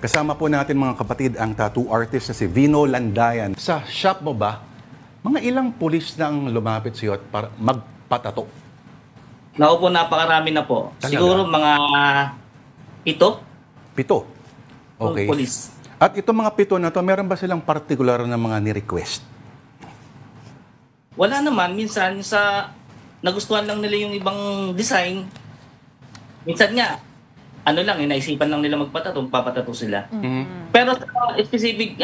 Kasama po natin mga kapatid ang tattoo artist na si Vino Landayan. Sa shop mo ba, mga ilang pulis na ang lumapit sa iyo at para magpatato? Naku po, napakarami na po. Talaga? Siguro mga 7. 7. Okay. Pulis. At itong mga 7 na to, meron ba silang particular na mga ni-request? Wala naman. Minsan, sa nagustuhan lang nila yung ibang design. Minsan nga, ano lang, naisipan lang nila magpatato, papatato sila. Pero sa specific,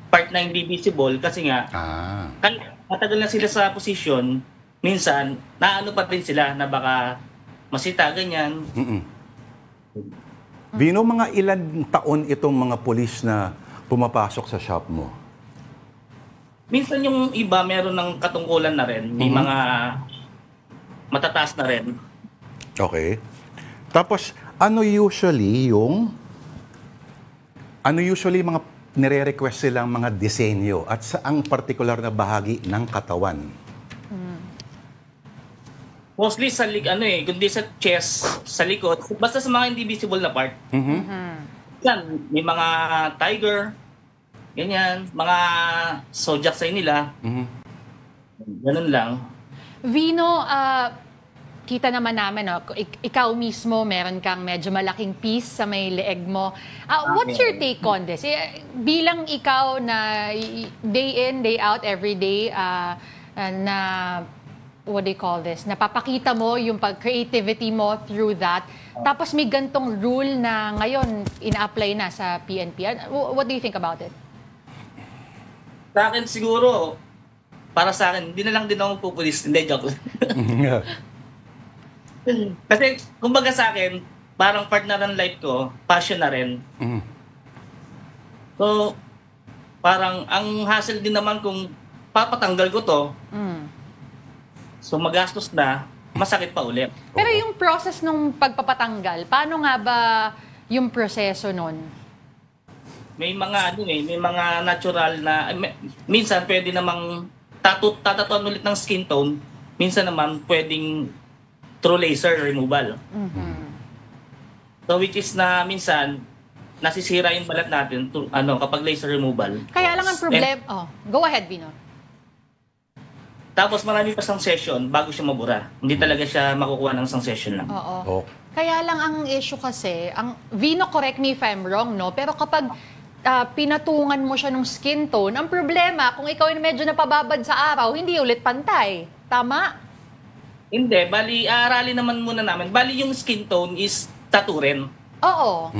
part na hindi visible kasi nga, matagal na sila sa position, minsan, naano pa rin sila na baka masita, ganyan. Vino, mga ilan taon itong mga pulis na pumapasok sa shop mo? Minsan yung iba, meron ng katungkulan na rin. May mga matataas na rin. Okay. Tapos, ano usually mga nire-request silang mga disenyo at saang particular na bahagi ng katawan? Mostly sa kundi sa chest, sa likod, basta sa mga hindi visible na part. Yan, may mga tiger, ganyan, mga zodiac sign nila. Ganun lang. Vino, kita naman namin, ikaw mismo, meron kang medyo malaking piece sa may leeg mo. What's your take on this? Bilang ikaw na day in, day out, every day, na, what do you call this, napapakita mo yung pag-creativity mo through that. Tapos may gantong rule na ngayon ina-apply na sa PNP. What do you think about it? Sa akin siguro, para sa akin, hindi na lang din ako pupulis. Hindi, joke lang. Kasi, kumbaga sa akin, parang part na ng life ko, passion na rin. So, parang ang hassle din naman kung papatanggal ko to, so magastos na, masakit pa ulit. Pero yung process nung pagpapatanggal, paano nga ba yung proseso nun? May mga, may mga natural na, minsan pwede namang tatatuan ulit ng skin tone, minsan naman pwedeng through laser removal. So which is na minsan nasisira yung balat natin kapag laser removal. Kaya lang ang problema. Go ahead, Vino. Tapos marami pa sang session bago siya mabura. Hindi talaga siya makukuha ng sang session lang. Oo. Kaya lang ang issue kasi, Vino, correct me if I'm wrong, no? Pero kapag pinatungan mo siya ng skin tone, ang problema, kung ikaw ay medyo napababad sa araw, hindi ulit pantay. Tama? Hindi, bali, aralin naman muna namin. Bali, yung skin tone is tattoo rin. Oo.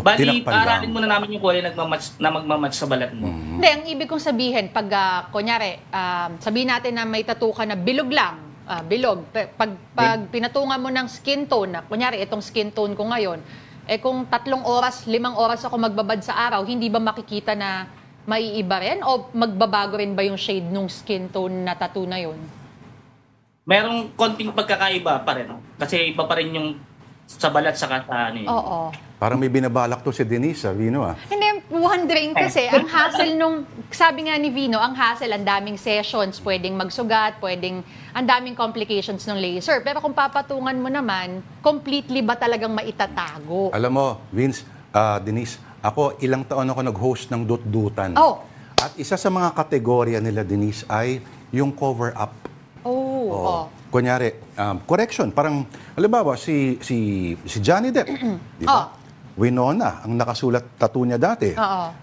Bali, aralin muna namin yung kulay na magmamatch sa balat mo. Hindi, ang ibig kong sabihin, pag, kunyari, sabihin natin na may tattoo ka na bilog lang, bilog. Pag pinatungan mo ng skin tone, na, kunyari, itong skin tone ko ngayon, kung 3 oras, 5 oras ako magbabad sa araw, hindi ba makikita na maiiba rin? O magbabago rin ba yung shade nung skin tone na tattoo na yun? Merong konting pagkakaiba pa rin. Kasi iba pa rin yung sa balat saka sa Oo. Parang may binabalak to si Denise, Vino, Hindi, wondering kasi, ang hassle sabi nga ni Vino, ang hassle, ang daming sessions, pwedeng magsugat, ang daming complications ng laser. Pero kung papatungan mo naman, completely ba talagang maitatago? Alam mo, Denise, ako ilang taon ako nag-host ng Dut-Dutan. At isa sa mga kategorya nila, Denise, ay yung cover-up. Kunyari, correction, parang, halimbawa, si Johnny Depp, di ba? Winona, ang nakasulat tattoo niya dati.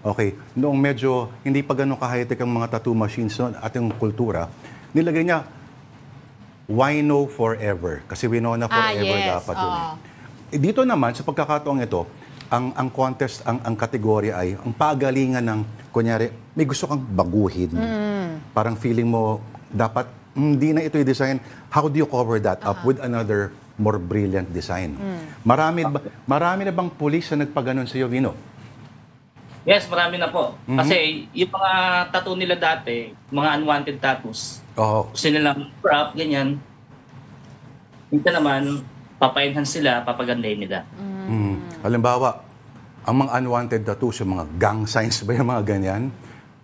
Okay, noong medyo hindi pa ganun ka-high-tech ang mga tattoo machines noon at yung kultura, nilagay niya, Wino Forever. Kasi Winona Forever dapat yun. Dito naman, sa pagkakataong ito, ang contest, ang kategorya ay, ang pagalingan ng, kunyari, may gusto kang baguhin. Parang feeling mo, dapat, hindi na ito i-design. How do you cover that up with another more brilliant design? Marami na bang pulis na nagpaganon sa iyo, Vino? Yes, marami na po. Kasi yung mga tattoo nila dati, mga unwanted tattoos, gusto nilang prop, ganyan. Minsan naman, papa-enhance sila, papagandahin nila. Halimbawa, ang mga unwanted tattoos, yung mga gang signs ba yung mga ganyan?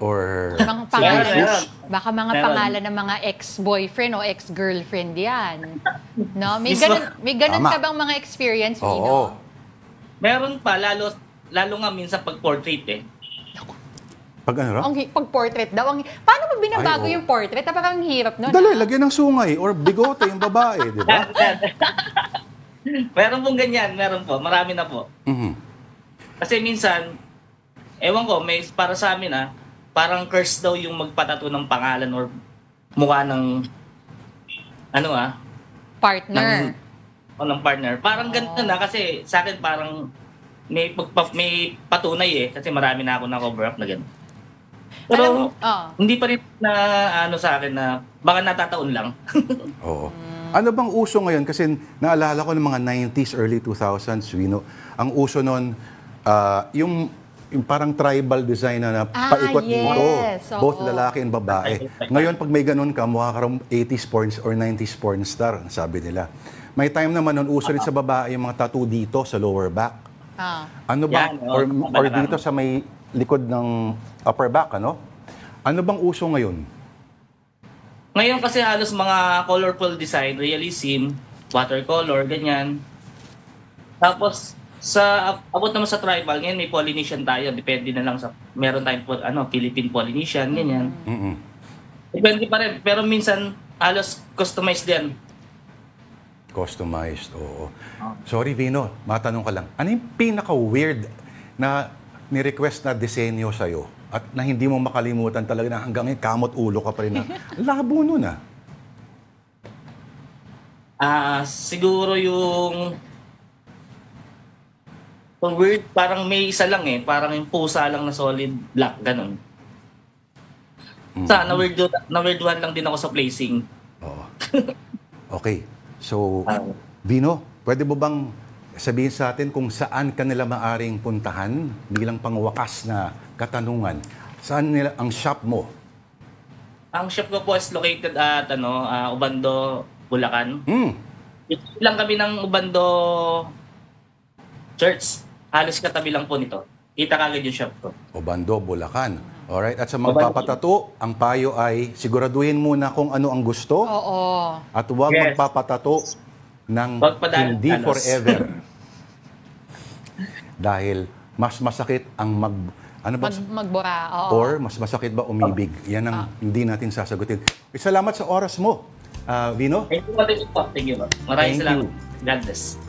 Or mga pangalan, baka mga pangalan ng mga ex-boyfriend o ex-girlfriend yan. No? May ganun ka bang mga experience, Vino? Meron pa, lalo nga minsan pag portrait eh. Pag ano raw? Pag portrait daw. Paano mo binabago Ay, yung portrait? Parang hirap nun. Dali, lagyan ng sungay or bigote yung babae, di ba? Meron pong ganyan, meron po. Marami na po. Mhm. Kasi minsan, ewan ko, may para sa amin parang curse daw yung magpatato ng pangalan or mukha ng partner. ng partner. Parang ganito na kasi sa akin parang may patunay kasi marami na ako na cover up na gano'n. Pero hindi pa rin na sa akin na baka natataon lang. Oo. Ano bang uso ngayon? Kasi naalala ko ng mga 90s, early 2000s, ang uso nun, yung parang tribal design na paikot dito. Both lalaki and babae. Ngayon, pag may ganun ka, mukha ka 80s porn or 90s porn star, sabi nila. May time naman nun, uso rin sa babae yung mga tattoo dito sa lower back. Ano ba? Or dito sa may likod ng upper back, ano? Ano bang uso ngayon? Ngayon kasi halos mga colorful design, realism, watercolor, ganyan. Tapos, abot naman sa tribal, ngayon may Polynesian tayo. Depende na lang sa, meron tayong Philippine Polynesian, ganyan. Mm-mm. Depende pa rin. Pero minsan, halos customized din. Customized, oo. Sorry, Vino, matanong ka lang. Ano yung pinaka-weird na ni-request na disenyo sa'yo at na hindi mo makalimutan talaga na hanggang ngayon kamot ulo ka pa rin na labo nun Siguro yung weird, parang may isa lang parang yung pusa lang na solid black, ganun. Na-weirduhan lang din ako sa placing. Oo. Okay. So, Vino, pwede mo bang sabihin sa atin kung saan ka nila maaring puntahan bilang pangwakas na katanungan? Saan nila ang shop mo? Ang shop ko po is located at Ubando, Bulacan. Lang kami ng Ubando Church. Halos katabi lang po nito. Kita kagad yung shop ko. Ubando, Bulacan. Alright. At sa mga papatato, ang payo ay siguraduhin muna kung ano ang gusto. Oo. At huwag magpapatato ng hindi forever. Dahil mas masakit ang magbura. Oo. Or mas masakit ba umibig? Yan ang hindi natin sasagutin. Salamat sa oras mo, Vino. Thank you po. Maraming salamat. God bless.